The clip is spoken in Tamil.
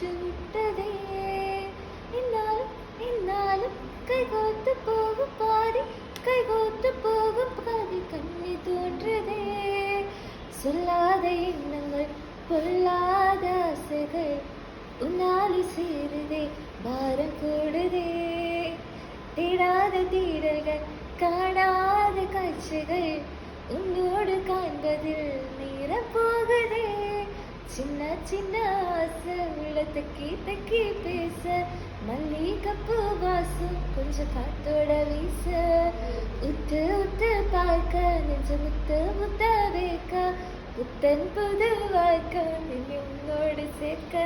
மூச்சு விட்டதே. என்னாலும் என்னாலும் கைகோத்து போகும் பாதி, கைகோத்து போகும் பாதி கண்ணி தோன்றுதே. சொல்லாத எண்ணங்கள் பொல்லாத ஆசைகள் உன்னாலி சேருதே, பாரம் கூடுதே. தேடாத தீரல்கள் காணாத காட்சிகள் உன்னோடு காண்பதில் நேரம் போகுதே. சின்ன சின்ன ஆசை உள்ள தக்கி தக்கி பேச, மல்லிகைப்பூ வாசம் கொஞ்சம் காத்தோட வீச, உத்து உத்து பார்க்க நெஞ்ச முத்த முத்த வைக்க, புத்தன் புது வாழ்க்கை உன்னோடு சேர்க்க.